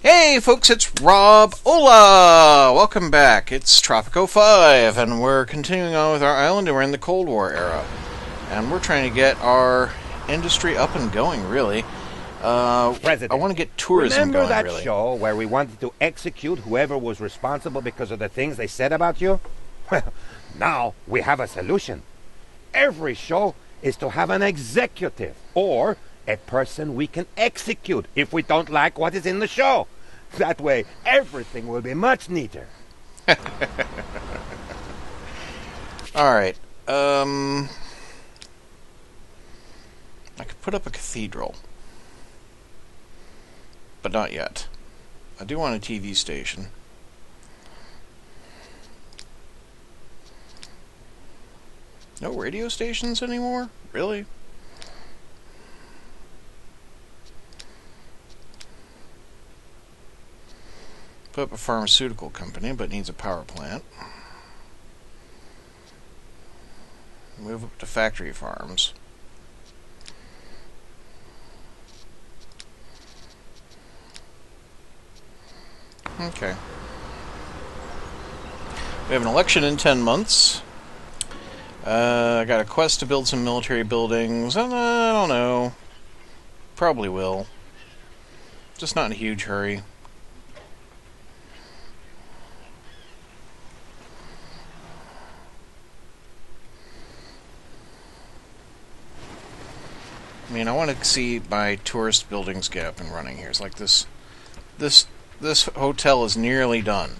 Hey folks, it's Rob. Hola! Welcome back. It's Tropico 5, and we're continuing on with our island, and we're in the Cold War era. And we're trying to get our industry up and going, really. President, I want to get tourism remember going, that really. show where we wanted to execute whoever was responsible because of the things they said about you? Well, now we have a solution. Every show is to have an executive, or a person we can execute if we don't like what is in the show. That way, everything will be much neater. Alright, I could put up a cathedral. But not yet. I do want a TV station. No radio stations anymore? Really? Put up a pharmaceutical company, but needs a power plant. Move up to factory farms. Okay. We have an election in 10 months. I got a quest to build some military buildings, and I don't know. Probably will. Just not in a huge hurry. I mean, I want to see my tourist buildings get up and running here. It's like this hotel is nearly done.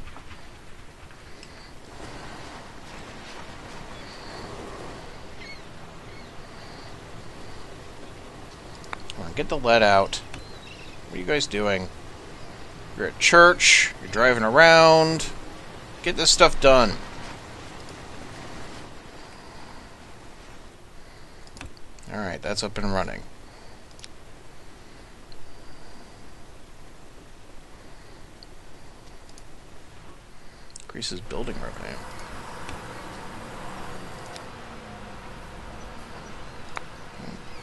Come on, get the lead out. What are you guys doing? You're at church. You're driving around. Get this stuff done. Alright, that's up and running. Increases building revenue.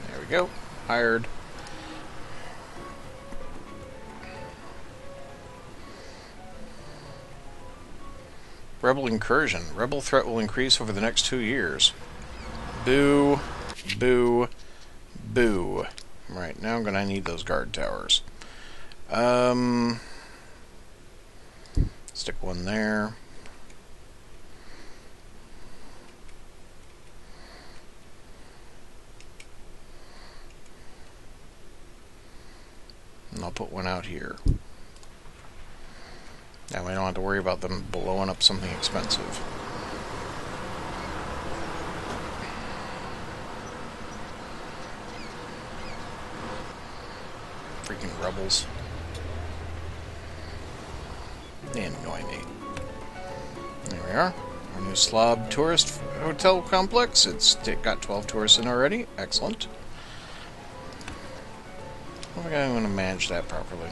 There we go. Hired. Rebel incursion. Rebel threat will increase over the next 2 years. Boo. Boo. Boo. Right, now I'm going to need those guard towers. Stick one there. And I'll put one out here. Now we don't have to worry about them blowing up something expensive. Freaking rebels. They annoy me. There we are. Our new Slav tourist hotel complex. It's got 12 tourists in already. Excellent. I think I'm going to manage that properly.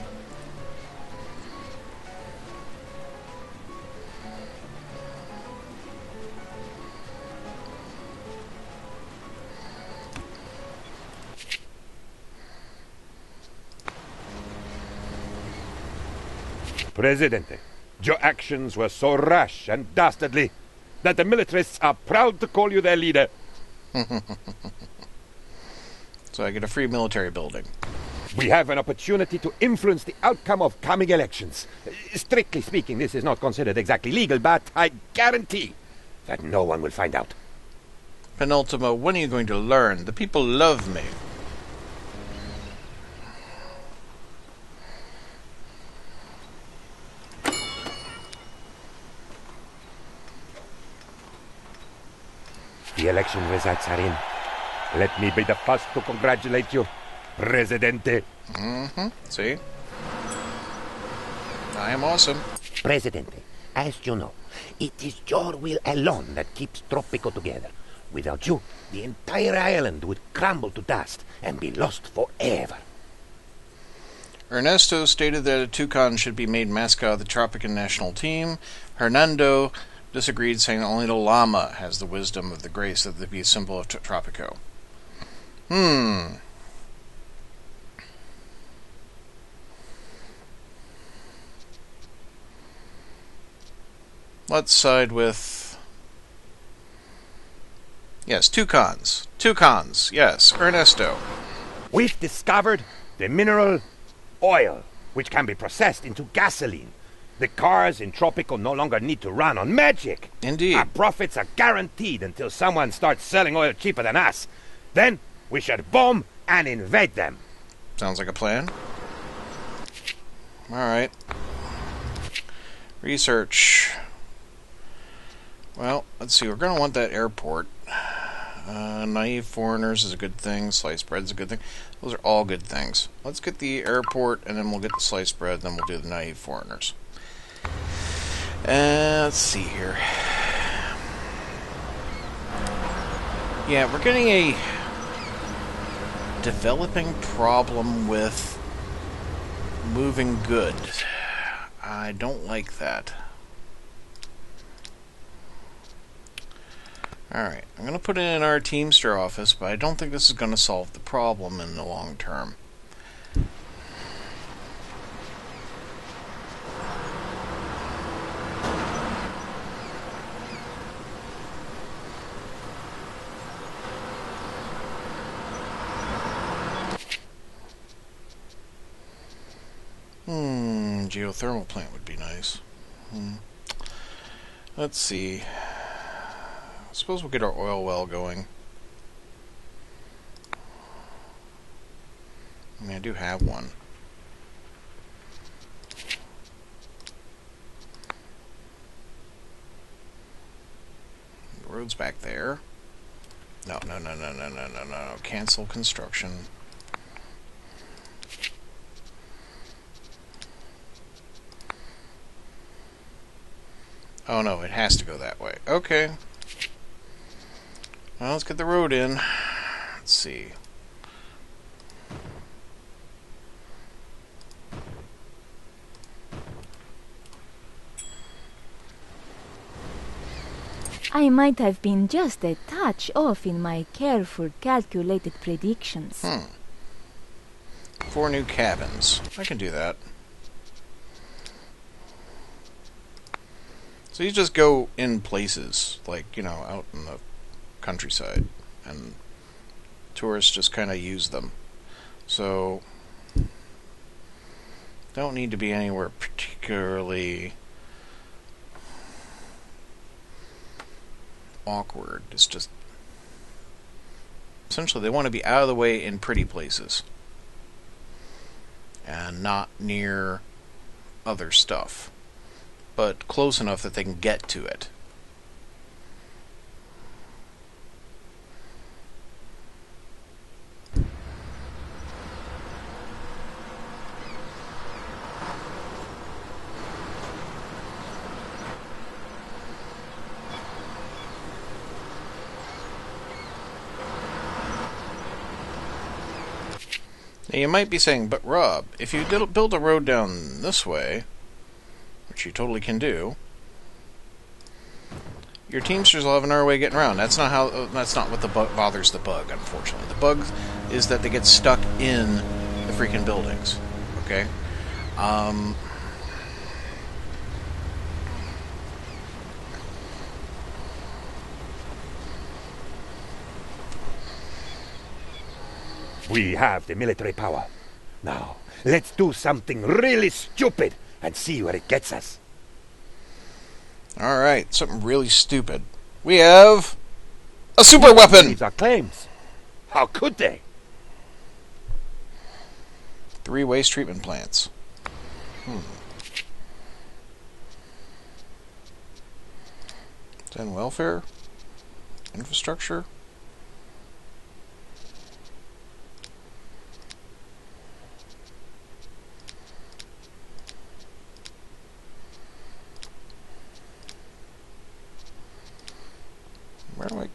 Presidente, your actions were so rash and dastardly that the militarists are proud to call you their leader. So I get a free military building. We have an opportunity to influence the outcome of coming elections. Strictly speaking, this is not considered exactly legal, but I guarantee that no one will find out. Penultimo, when are you going to learn? The people love me. The election results are in. Let me be the first to congratulate you, Presidente. See? I am awesome. Presidente, as you know, it is your will alone that keeps Tropico together. Without you, the entire island would crumble to dust and be lost forever. Ernesto stated that a toucan should be made mascot of the Tropican national team. Hernando disagreed, saying only the llama has the wisdom of the grace that the be a symbol of Tropico. Let's side with... Yes, two cons. Two cons. Yes, Ernesto. We've discovered the mineral oil, which can be processed into gasoline. The cars in Tropico no longer need to run on magic. Indeed. Our profits are guaranteed until someone starts selling oil cheaper than us. Then we should bomb and invade them. Sounds like a plan. Alright. Research. Well, let's see. We're going to want that airport. Naive foreigners is a good thing. Sliced bread is a good thing. Those are all good things. Let's get the airport, and then we'll get the sliced bread, then we'll do the naive foreigners. Let's see here. Yeah, we're getting a developing problem with moving goods. I don't like that. Alright, I'm going to put it in our Teamster office, but I don't think this is going to solve the problem in the long term. Geothermal plant would be nice. Let's see. I suppose we'll get our oil well going. I mean, I do have one. The road's back there. No. Cancel construction. Oh no, it has to go that way. Okay. Well, let's get the road in. Let's see. I might have been just a touch off in my careful, calculated predictions. 4 new cabins. I can do that. So you just go in places, like, you know, out in the countryside, and tourists just kind of use them. So, don't need to be anywhere particularly awkward. It's just, essentially they want to be out of the way in pretty places, and not near other stuff, but close enough that they can get to it. Now you might be saying, but Rob, if you build a road down this way, which you totally can do, your Teamsters will have another way of getting around. That's not how. That's not what bothers the bug. Unfortunately, the bug is that they get stuck in the freaking buildings. Okay. We have the military power. Now, let's do something really stupid and see where it gets us. Alright, something really stupid. We have a super weapon! These are claims. How could they? 3 waste treatment plants. Then welfare? Infrastructure? Where do I...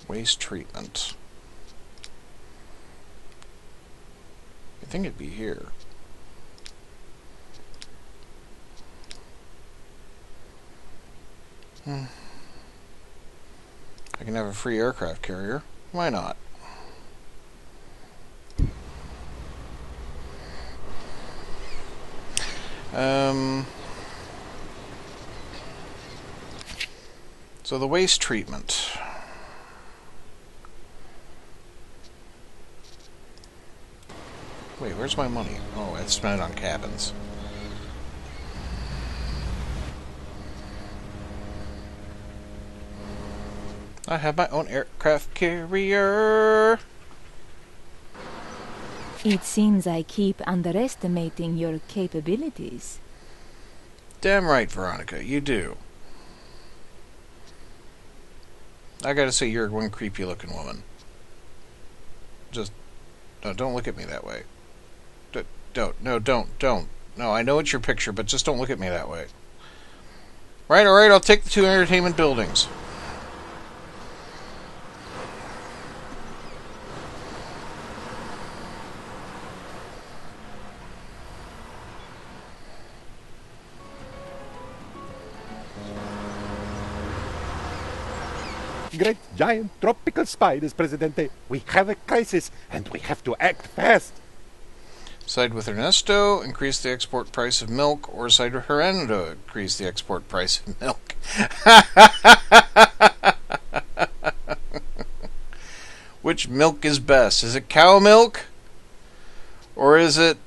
Waste treatment. I think it'd be here. I can have a free aircraft carrier. Why not? So the waste treatment. Wait, where's my money? Oh, I spent it on cabins. I have my own aircraft carrier. It seems I keep underestimating your capabilities. Damn right, Veronica, you do. I gotta say, you're one creepy looking woman. Just, no, don't look at me that way. Don't. No, I know it's your picture, but just don't look at me that way. Right, alright, I'll take the 2 entertainment buildings. Great giant tropical spiders, Presidente. We have a crisis, and we have to act fast. Side with Ernesto, increase the export price of milk, or side with Hernando, increase the export price of milk. Which milk is best? Is it cow milk? Or is it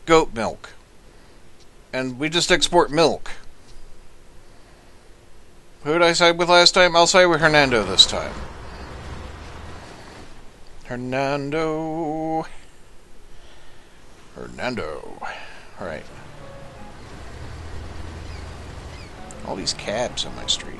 goat milk? And we just export milk. Who did I side with last time? I'll side with Hernando this time. Hernando. Alright. All these cabs on my street.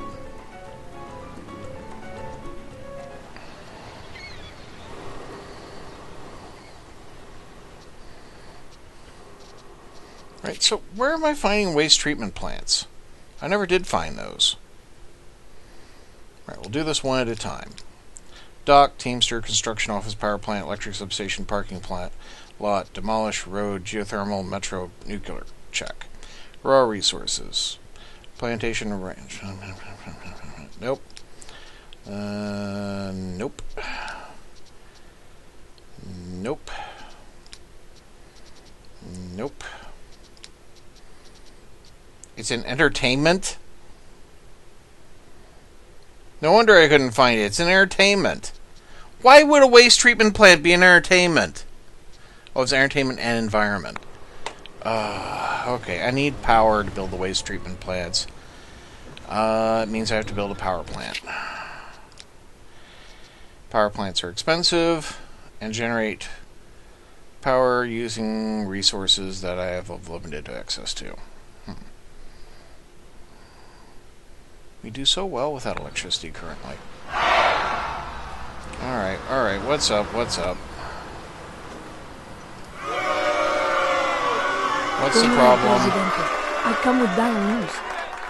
Right, so where am I finding waste treatment plants? I never did find those. Right, we'll do this one at a time. Dock, Teamster, construction office, power plant, electric substation, parking plant, lot, demolish, road, geothermal, metro, nuclear. Check. Raw resources. Plantation ranch. Nope. Nope. Nope. Nope. It's an entertainment? No wonder I couldn't find it. It's an entertainment. Why would a waste treatment plant be an entertainment? Oh, it's entertainment and environment. Okay, I need power to build the waste treatment plants. It means I have to build a power plant. Power plants are expensive and generate power using resources that I have limited access to. We do so well without electricity currently. Alright, what's up? What's the problem? I come with bad news.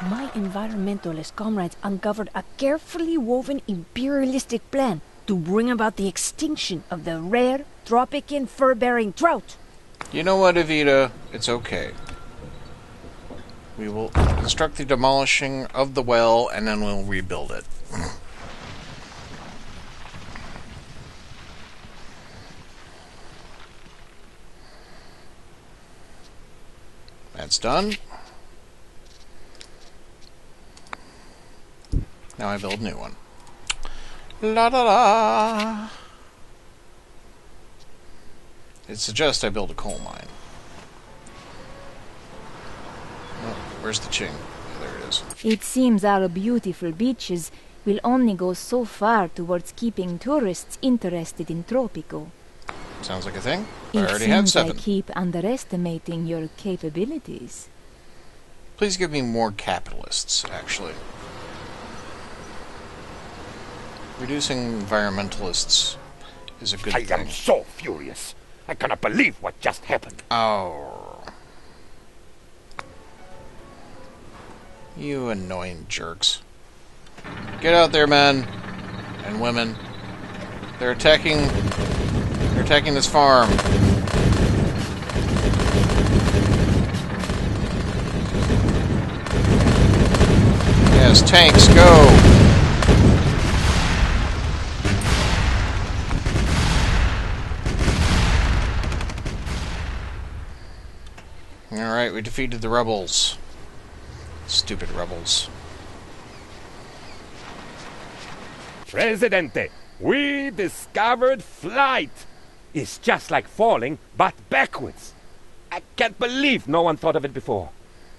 My environmentalist comrades uncovered a carefully woven imperialistic plan to bring about the extinction of the rare Tropican fur-bearing trout. You know what, Evita? It's okay. We will construct the demolishing of the well, and then we'll rebuild it. That's done. Now I build a new one. La da la! It suggests I build a coal mine. Where's the Ching? Oh, there it is. It seems our beautiful beaches will only go so far towards keeping tourists interested in Tropico. Sounds like a thing. I It already have seems I 7. keep underestimating your capabilities. Please give me more capitalists, actually. Reducing environmentalists is a good I thing. am so furious. I cannot believe what just happened. Oh. You annoying jerks. Get out there, men and women. They're attacking this farm. Yes, tanks, go! Alright, we defeated the rebels. Stupid rebels. Presidente, we discovered flight. It's just like falling, but backwards. I can't believe no one thought of it before.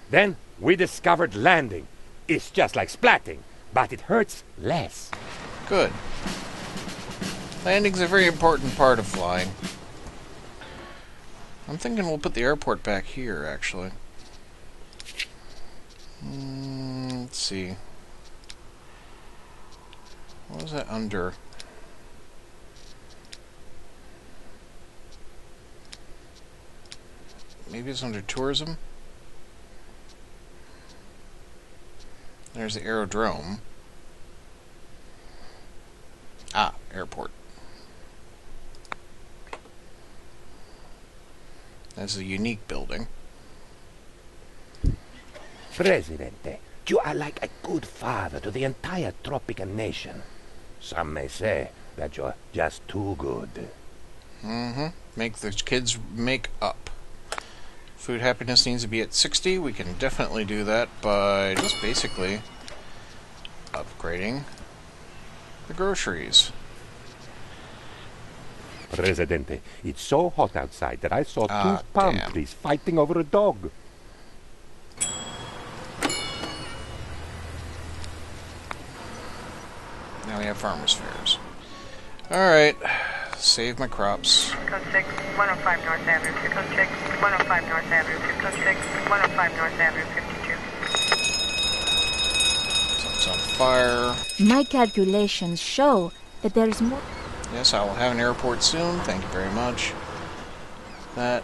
Then we discovered landing. It's just like splatting, but it hurts less. Good. Landing's a very important part of flying. I'm thinking we'll put the airport back here, actually. Let's see. What was that under? Maybe it's under tourism? There's the aerodrome. Ah, airport. That's a unique building. Presidente, you are like a good father to the entire Tropican nation. Some may say that you're just too good. Make the kids make up. Food happiness needs to be at 60. We can definitely do that by just basically upgrading the groceries. Presidente, it's so hot outside that I saw Ah, two palm damn. trees fighting over a dog. Now we have farmers' fairs. Alright, save my crops. Code 6, 105 North Avenue, 606, 105 North Avenue, 606, 105 North Avenue, 52. Something's on fire. My calculations show that there is more. Yes, I will have an airport soon. Thank you very much. That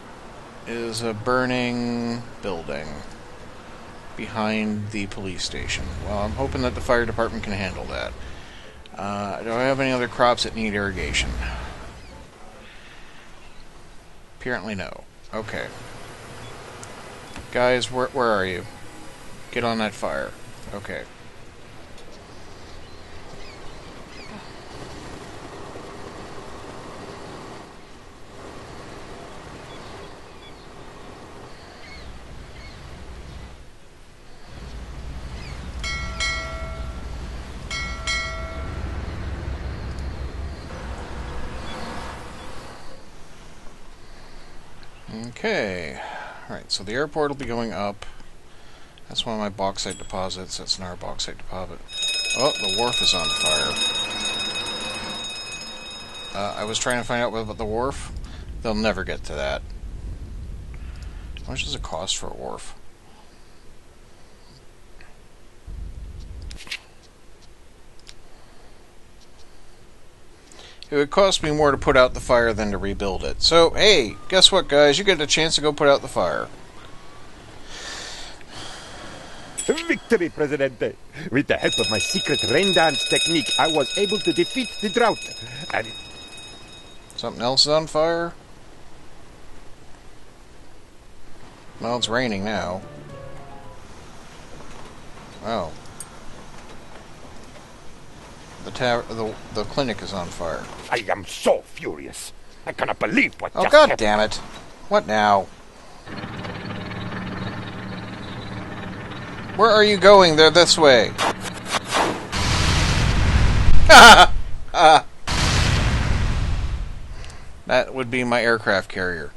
is a burning building behind the police station. Well, I'm hoping that the fire department can handle that. Do I have any other crops that need irrigation? Apparently no. Okay. Guys, where are you? Get on that fire. Okay. Okay. Alright, so the airport will be going up. That's one of my bauxite deposits. That's another bauxite deposit. Oh, the wharf is on fire. I was trying to find out what about the wharf. They'll never get to that. How much does it cost for a wharf? It would cost me more to put out the fire than to rebuild it. So, hey, guess what, guys? You get a chance to go put out the fire. Victory, Presidente! With the help of my secret rain dance technique, I was able to defeat the drought. And Something else is on fire? Well, it's raining now. Oh. The clinic is on fire. I am so furious. I cannot believe what Oh, just God happened. damn it. What now? Where are you going? They're this way. That would be my aircraft carrier.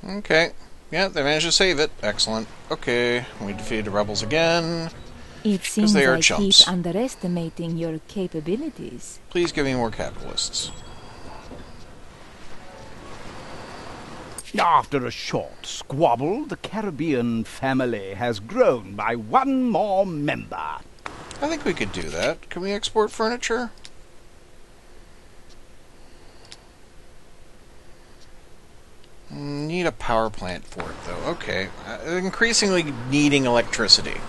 Okay. Yeah, they managed to save it. Excellent. Okay, we defeated the rebels again. It seems they are I chumps. keep underestimating your capabilities. Please give me more capitalists. After a short squabble, the Caribbean family has grown by one more member. I think we could do that. Can we export furniture? Need a power plant for it, though. Okay. Increasingly needing electricity.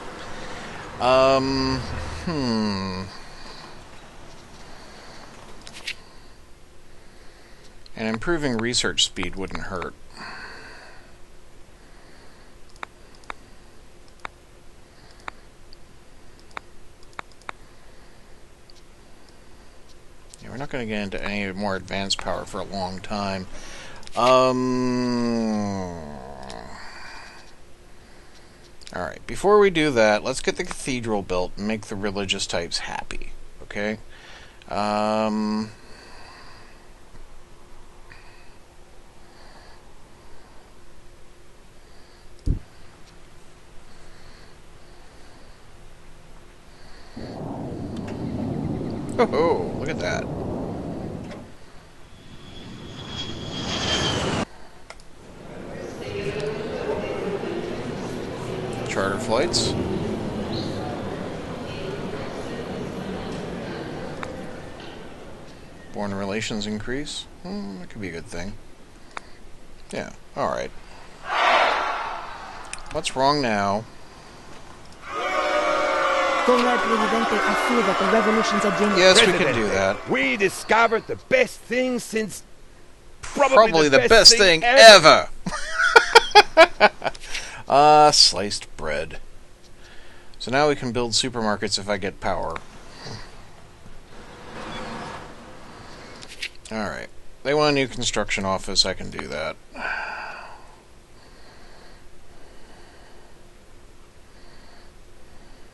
And improving research speed wouldn't hurt. Yeah, we're not going to get into any more advanced power for a long time. Alright, before we do that, let's get the cathedral built and make the religious types happy. Okay? Oh, look at that. Charter flights. Foreign relations increase. That could be a good thing. Yeah, alright. What's wrong now? Comrade Presidente, I feel that the revolution's agenda. Yes, we can do that. We discovered the best thing since... Probably the best thing ever. Sliced bread. So now we can build supermarkets if I get power. Alright. They want a new construction office, I can do that.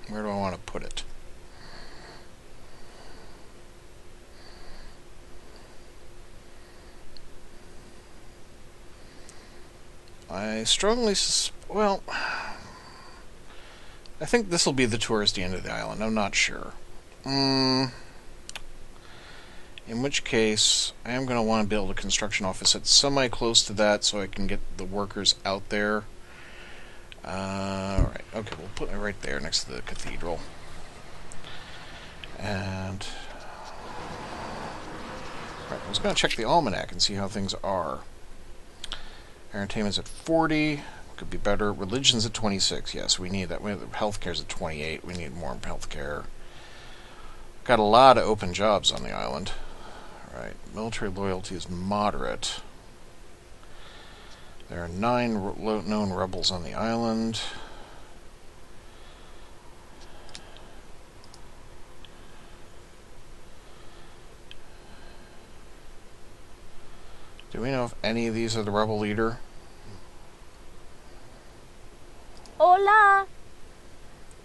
Where do I want to put it? I strongly well, I think this will be the touristy end of the island. I'm not sure. In which case, I am going to want to build a construction office that's semi-close to that so I can get the workers out there. Alright, okay, we'll put it right there next to the cathedral. And... Right, I was going to check the almanac and see how things are. Entertainment's at 40. Could be better. Religion's at 26. Yes, we need that. Healthcare's at 28. We need more healthcare. Got a lot of open jobs on the island. Right. Military loyalty is moderate. There are 9 known rebels on the island. Do we know if any of these are the rebel leader? Hola!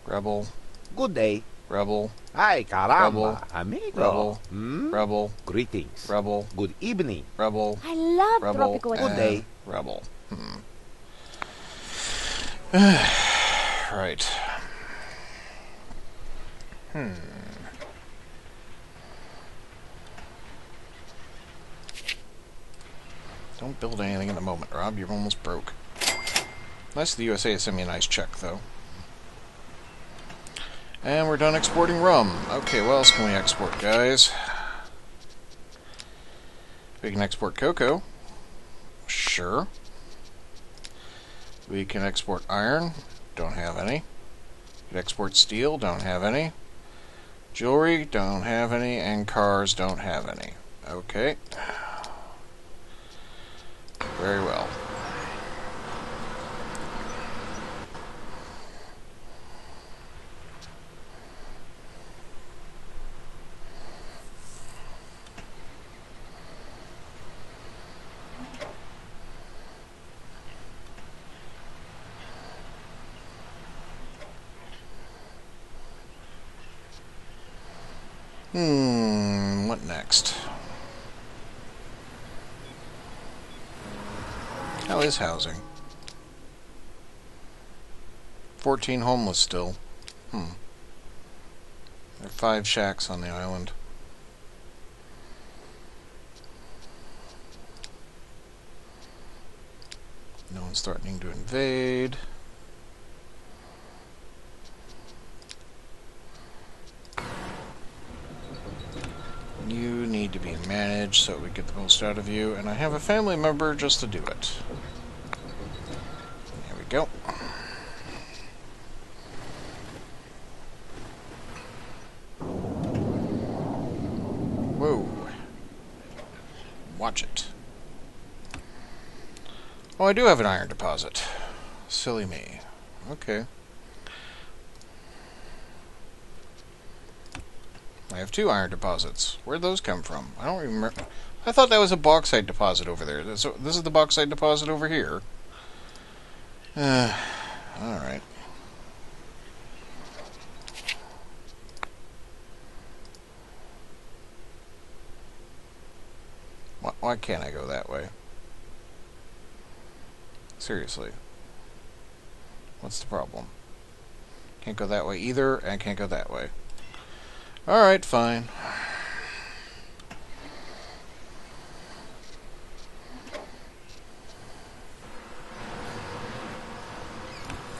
Rebel. Good day. Rebel. Ay, caramba, Rebel. amigo. Rebel. Hmm? Rebel. Greetings. Rebel. Good evening. Rebel. I love Rebel. Tropico. Good day. Rebel. Right. Don't build anything in the moment, Rob. You're almost broke. Nice of the USA to send me a nice check, though. And we're done exporting rum. Okay, what else can we export, guys? We can export cocoa. Sure. We can export iron. Don't have any. We can export steel. Don't have any. Jewelry. Don't have any. And cars. Don't have any. Okay. Very well. What next? How is housing? 14 homeless still. There are 5 shacks on the island. No one's threatening to invade. You need to be managed so we get the most out of you, and I have a family member just to do it. There we go. Whoa. Watch it. I do have an iron deposit. Silly me. Okay. I have 2 iron deposits. Where'd those come from? I don't remember. I thought that was a bauxite deposit over there. This is the bauxite deposit over here. Alright. Why can't I go that way? Seriously. What's the problem? Can't go that way either, and can't go that way. Alright, fine.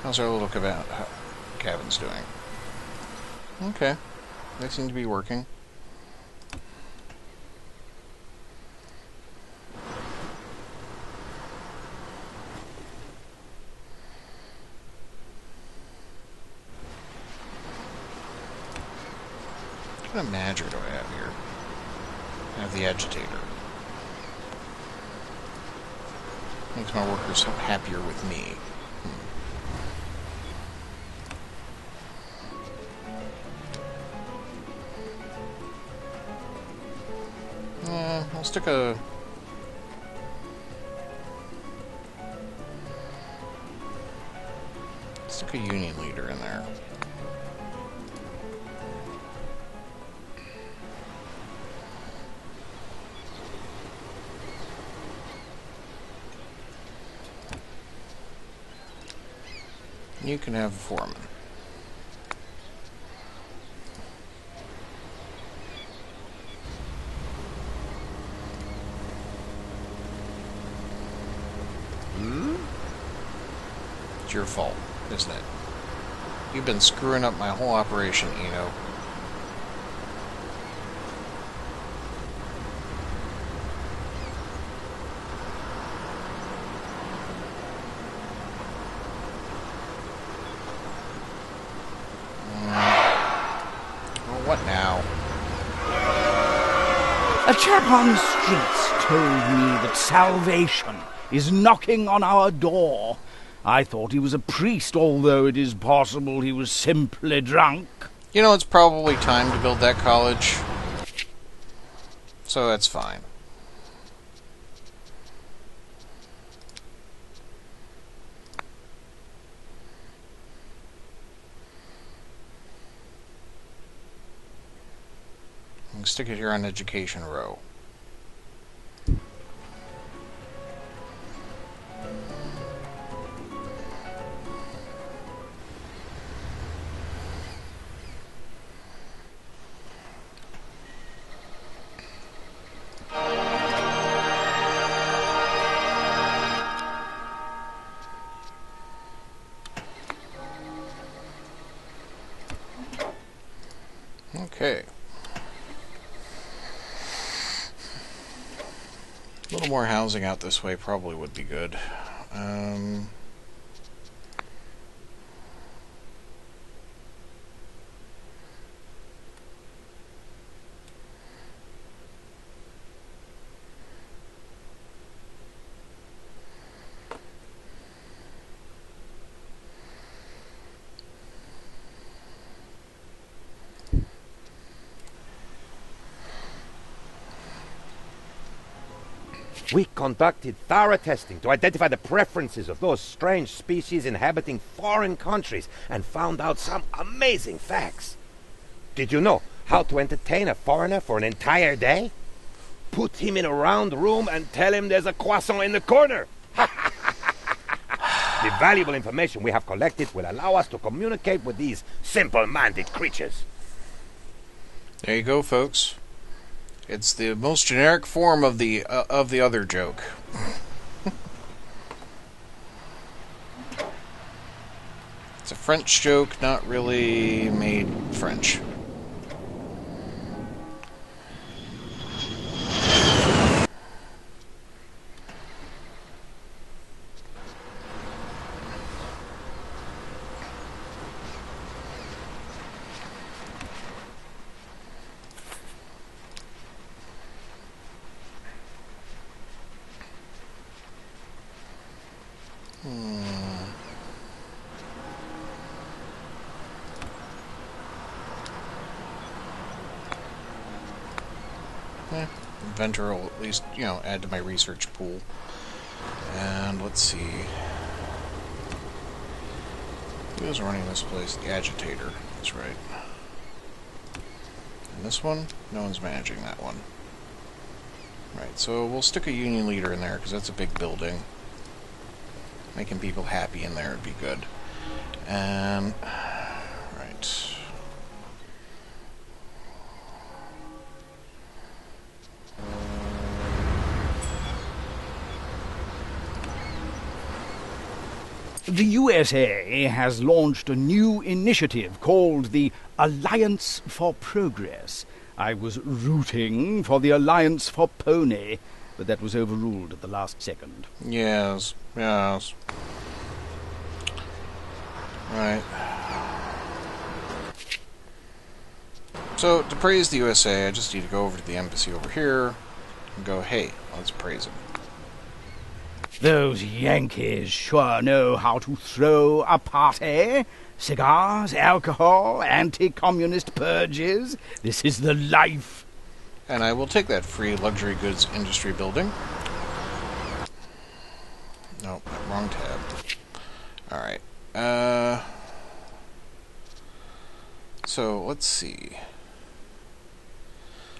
How's our little cabins doing? Okay. They seem to be working. What kind of manager do I have here? I have the agitator. Makes my workers happier with me. I'll stick a... union leader in there. You can have a foreman. It's your fault, isn't it? You've been screwing up my whole operation, Eno. Well, what now? A chap on the streets told me that salvation is knocking on our door. I thought he was a priest, although it is possible he was simply drunk. You know, it's probably time to build that college. So that's fine. I'm gonna stick it here on Education Row. Okay. A little more housing out this way probably would be good. We conducted thorough testing to identify the preferences of those strange species inhabiting foreign countries and found out some amazing facts. Did you know how to entertain a foreigner for an entire day? Put him in a round room and tell him there's a croissant in the corner. The valuable information we have collected will allow us to communicate with these simple-minded creatures. There you go, folks. It's the most generic form of the other joke. It's a French joke, not really made French. Inventor will at least, add to my research pool. And let's see. Who's running this place? The agitator. That's right. And this one? No one's managing that one. Right, so we'll stick a union leader in there, because that's a big building. Making people happy in there would be good. And... right. The USA has launched a new initiative called the Alliance for Progress. I was rooting for the Alliance for Pony, but that was overruled at the last second. Yes. Right. So, to praise the USA, I just need to go over to the embassy over here and go, hey, let's praise them. Those Yankees sure know how to throw a party. Cigars, alcohol, anti-communist purges. This is the life. And I will take that free luxury goods industry building. Nope, wrong tab. Alright. So, let's see.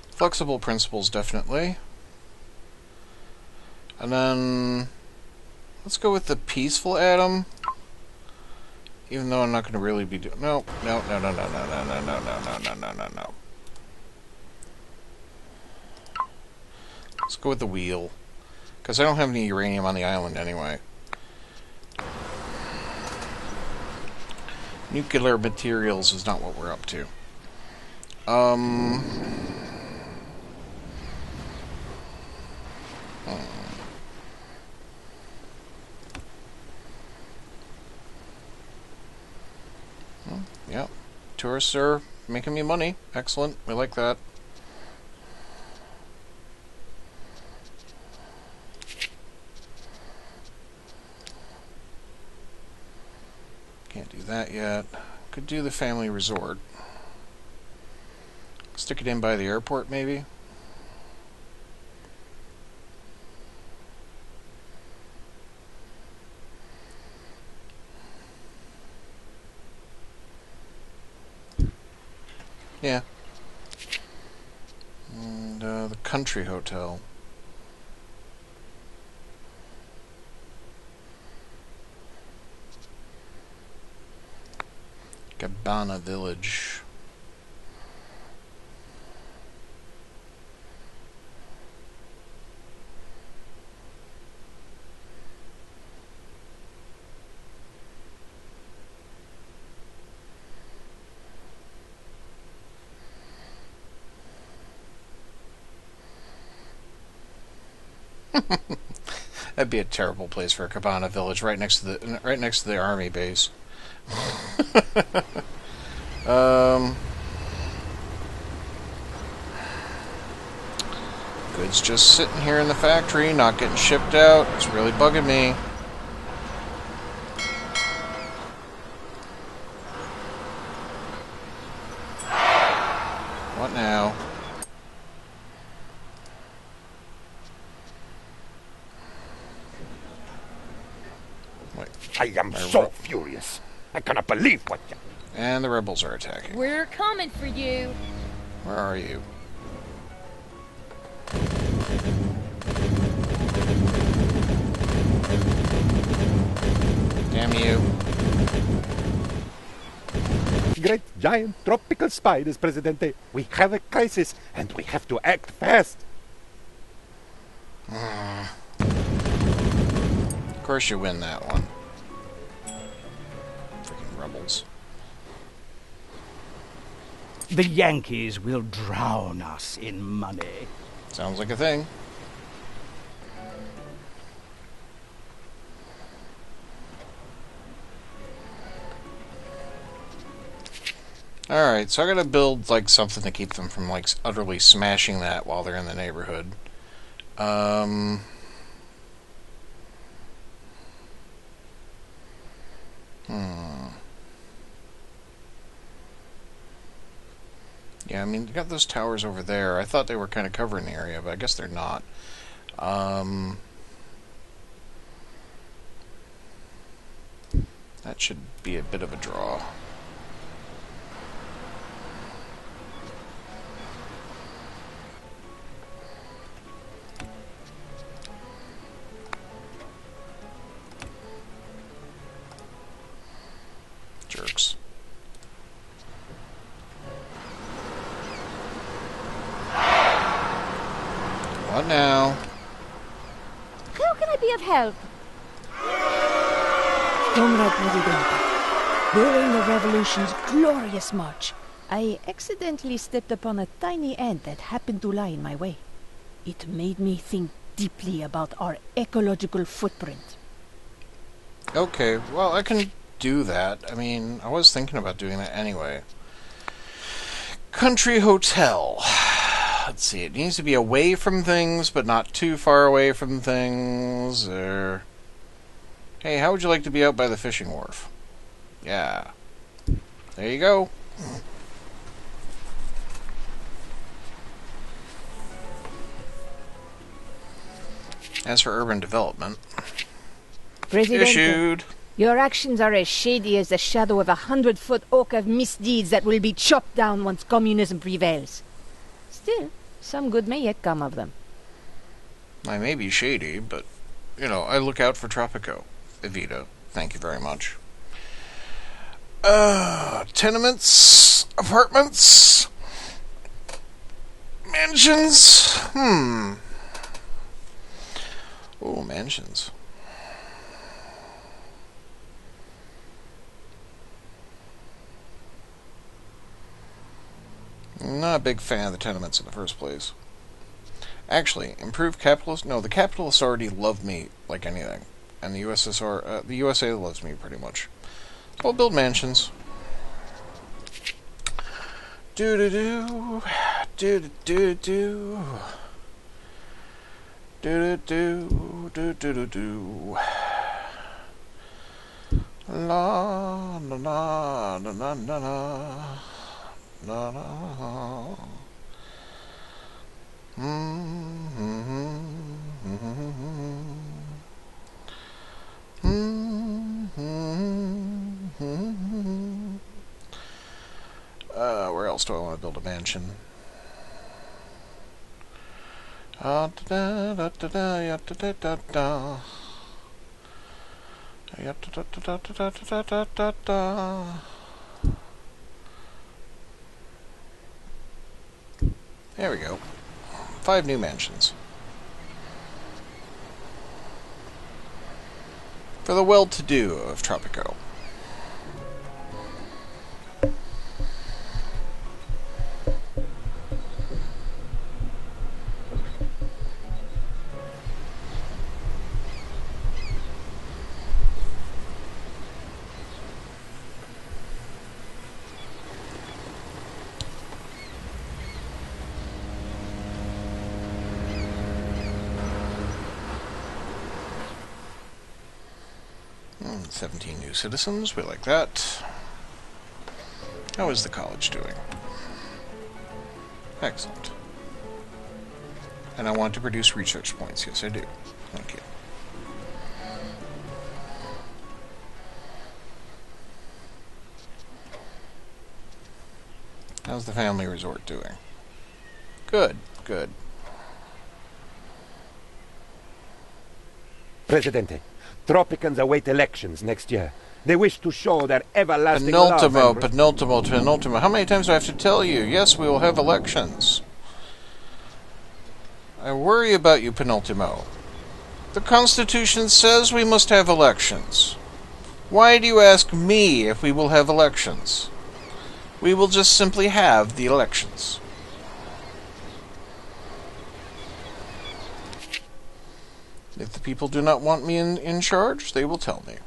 Flexible principles, definitely. And then... let's go with the peaceful atom. Even though I'm not going to really be doing... No. Let's go with the wheel. Because I don't have any uranium on the island anyway. Nuclear materials is not what we're up to. Yep. Tourists are making me money. Excellent. We like that. Can't do that yet. Could do the family resort. Stick it in by the airport, maybe? Yeah. And the country hotel. Cabana Village. That'd be a terrible place for a cabana village, right next to the army base. Goods just sitting here in the factory, not getting shipped out. It's really bugging me. What now? I am so furious. I cannot believe what you... And the rebels are attacking. We're coming for you. Where are you? Damn you. Great giant tropical spiders, Presidente. We have a crisis, and we have to act fast. Of course you win that one. Freaking rebels. The Yankees will drown us in money. Sounds like a thing. Alright, so I gotta build, like, something to keep them from, like, utterly smashing that while they're in the neighborhood. Yeah, I mean, you got those towers over there. I thought they were kind of covering the area, but I guess they're not. That should be a bit of a draw. Jerks. What now? How can I be of help? Comrade Presidente, during the Revolution's glorious march, I accidentally stepped upon a tiny ant that happened to lie in my way. It made me think deeply about our ecological footprint. Okay, well, I can do that. I mean, I was thinking about doing that anyway. Country hotel. Let's see, it needs to be away from things, but not too far away from things. Hey, how would you like to be out by the fishing wharf? Yeah. There you go. As for urban development, Presidente, issued. your actions are as shady as the shadow of 100-foot oak of misdeeds that will be chopped down once communism prevails. Still, some good may yet come of them. I may be shady, but, you know, I look out for Tropico. Evita, thank you very much. Tenements, apartments, mansions. Oh, mansions. Not a big fan of the tenements in the first place. Actually, improved capitalists. No, the capitalists already love me like anything, and the USSR, the USA loves me pretty much. So I'll build mansions. Do do do, do do do, do do do do do do. La la la la la la la. La la. Where else do I want to build a mansion? Da da da da da ya da da da da. Ya da da da da da da da da. There we go. 5 new mansions. For the well-to-do of Tropico. — 17 new citizens, we like that. How is the college doing? Excellent. And I want to produce research points. Yes, I do. Thank you. How's the family resort doing? Good, good. Presidente, Tropicans await elections next year. They wish to show their everlasting love Penultimo. How many times do I have to tell you? Yes, we will have elections. I worry about you, Penultimo. The Constitution says we must have elections. Why do you ask me if we will have elections? We will just simply have the elections. If the people do not want me in charge, they will tell me.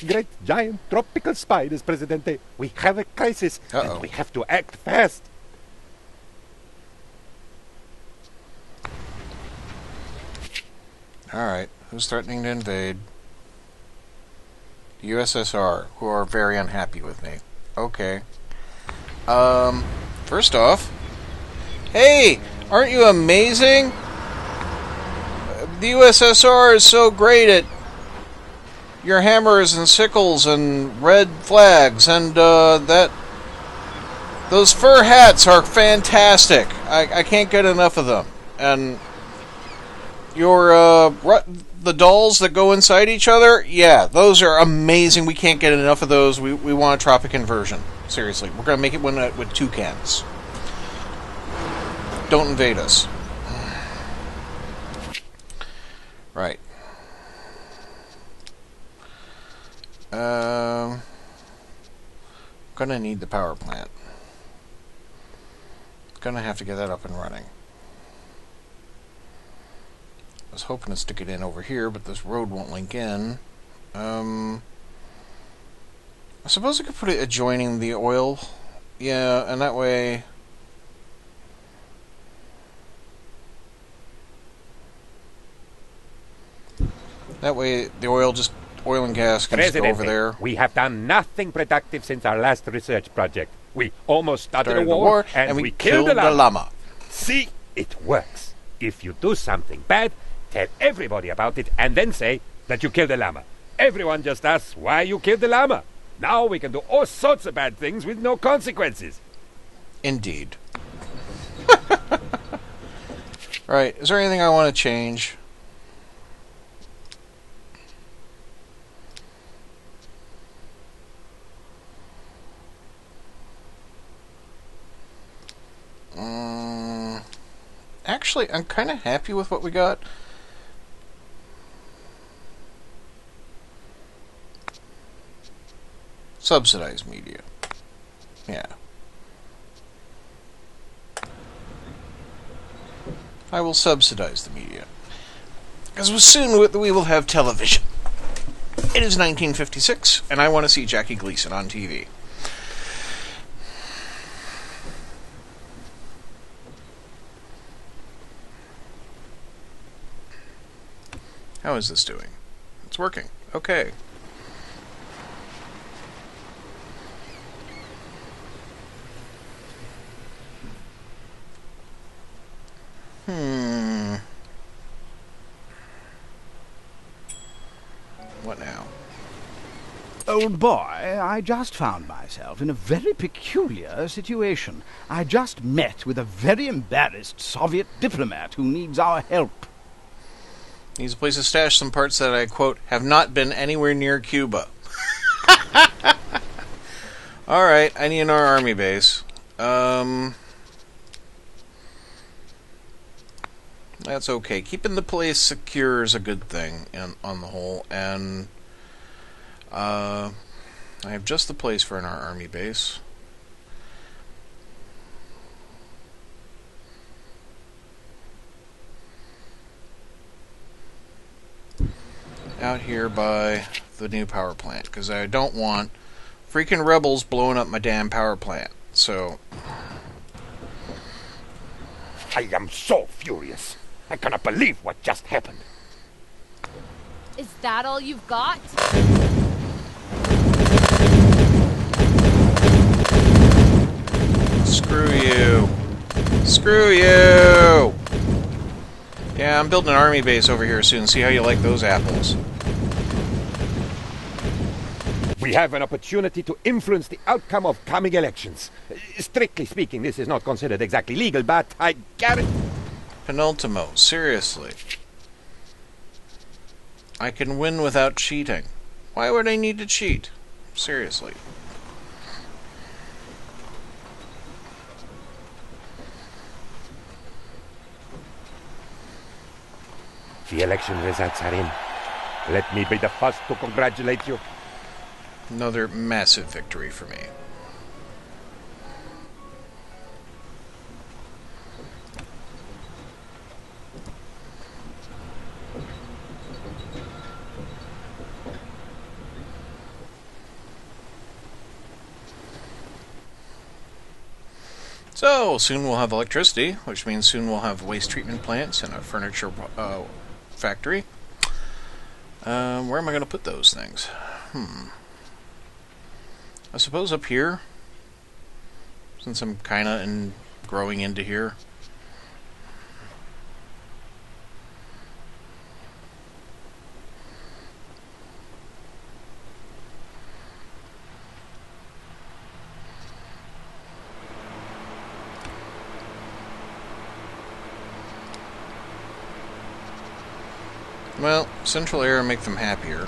Great giant tropical spiders, Presidente. We have a crisis, and we have to act fast. Alright, who's threatening to invade? The USSR, who are very unhappy with me. Okay. First off, hey, aren't you amazing? The USSR is so great at your hammers and sickles and red flags, and those fur hats are fantastic. I can't get enough of them. And your the dolls that go inside each other, yeah, those are amazing. We can't get enough of those. We want a Tropican version. Seriously, we're gonna make it one with toucans. Don't invade us. Right. Gonna need the power plant. Gonna have to get that up and running. I was hoping to stick it in over here, but this road won't link in. I suppose I could put it adjoining the oil. Yeah, and that way... That way, the oil and gas can just go over there. We have done nothing productive since our last research project. We almost started a war, and we killed the llama. See, it works. If you do something bad, tell everybody about it, and then say that you killed the llama. Everyone just asks why you killed the llama. Now we can do all sorts of bad things with no consequences. Indeed. Right, is there anything I want to change? Actually, I'm kind of happy with what we got. Subsidized media. Yeah. I will subsidize the media. Because soon we will have television. It is 1956, and I want to see Jackie Gleason on TV. How is this doing? It's working. Okay. What now? Old boy, I just found myself in a very peculiar situation. I just met with a very embarrassed Soviet diplomat who needs our help. Needs a place to stash some parts that I, quote, have not been anywhere near Cuba. Alright, I need another army base. That's okay. Keeping the place secure is a good thing on the whole, and I have just the place for an army base. Out here by the new power plant, because I don't want freaking rebels blowing up my damn power plant. So I am so furious. I cannot believe what just happened. Is that all you've got? Screw you. Screw you! Yeah, I'm building an army base over here soon. See how you like those apples. We have an opportunity to influence the outcome of coming elections. Strictly speaking, this is not considered exactly legal, but I guarantee... Penultimo, seriously. I can win without cheating. Why would I need to cheat? Seriously. The election results are in. Let me be the first to congratulate you. Another massive victory for me. So, soon we'll have electricity, which means soon we'll have waste treatment plants and a furniture factory. Where am I going to put those things? I suppose up here, since I'm kind of growing into here. Well, central air make them happier.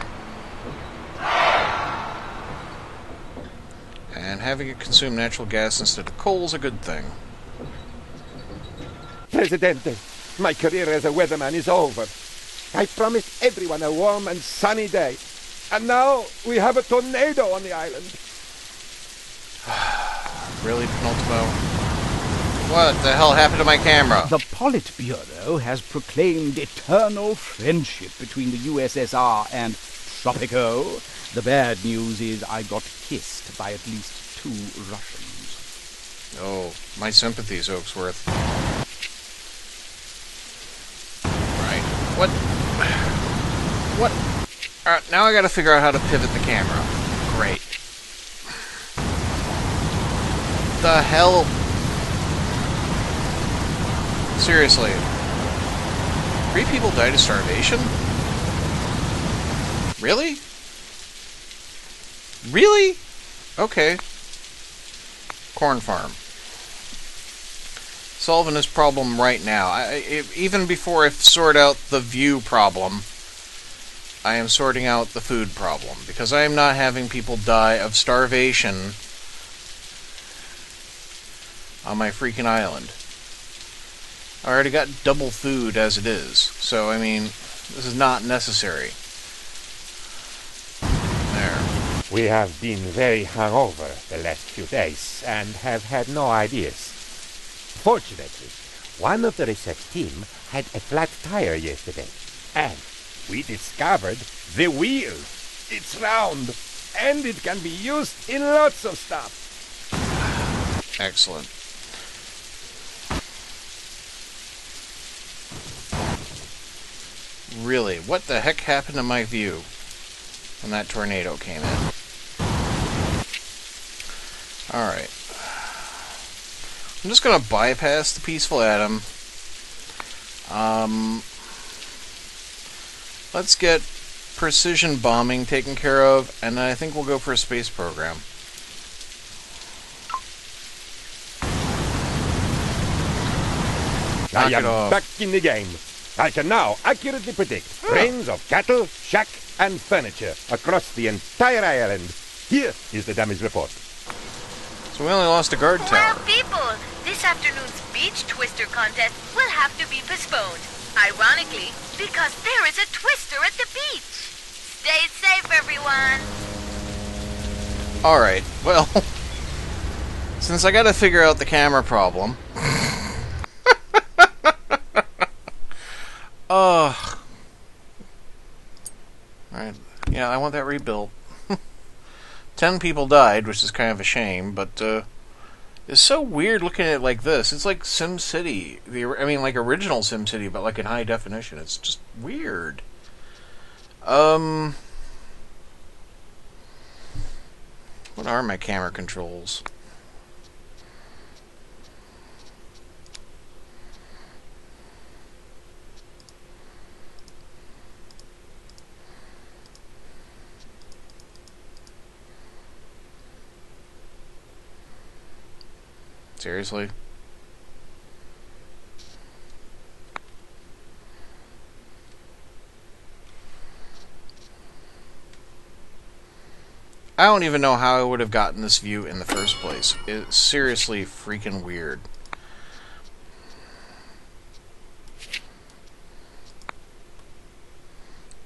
And having it consume natural gas instead of coal is a good thing. Presidente, my career as a weatherman is over. I promised everyone a warm and sunny day. And now we have a tornado on the island. Really, Penultimo? What the hell happened to my camera? The Politburo has proclaimed eternal friendship between the USSR and Tropico. The bad news is I got kissed by at least 2 Russians. Oh, my sympathies, Oaksworth. Right. What? Alright, now I gotta figure out how to pivot the camera. Great. The hell? Seriously. 3 people died of starvation? Really? Really? Okay. Corn farm. Solving this problem right now. Even before I sort out the view problem, I am sorting out the food problem. Because I am not having people die of starvation on my freaking island. I already got double food as it is. So, I mean, this is not necessary. There. We have been very hungover the last few days and have had no ideas. Fortunately, one of the research team had a flat tire yesterday, and we discovered the wheel. It's round, and it can be used in lots of stuff. Excellent. Really, what the heck happened to my view when that tornado came in? Alright. I'm just going to bypass the peaceful atom. Let's get precision bombing taken care of, and then I think we'll go for a space program. I am back in the game. I can now accurately predict brains of cattle, shack, and furniture across the entire island. Here is the damage report. So we only lost a guard tower. Well, people, this afternoon's beach twister contest will have to be postponed. Ironically, because there is a twister at the beach. Stay safe, everyone. Alright, well, since I gotta figure out the camera problem... Alright, yeah, I want that rebuilt. 10 people died, which is kind of a shame, but, it's so weird looking at it like this. It's like SimCity. I mean, like original SimCity, but like in high definition. It's just weird. What are my camera controls? Seriously? I don't even know how I would have gotten this view in the first place. It's seriously freaking weird.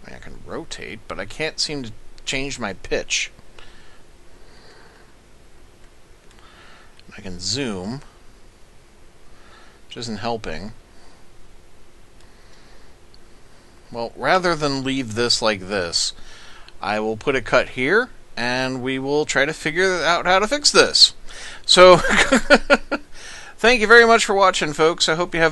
I mean, I can rotate, but I can't seem to change my pitch. I can zoom, which isn't helping. Well, rather than leave this like this, I will put a cut here, and we will try to figure out how to fix this. So, thank you very much for watching, folks. I hope you have a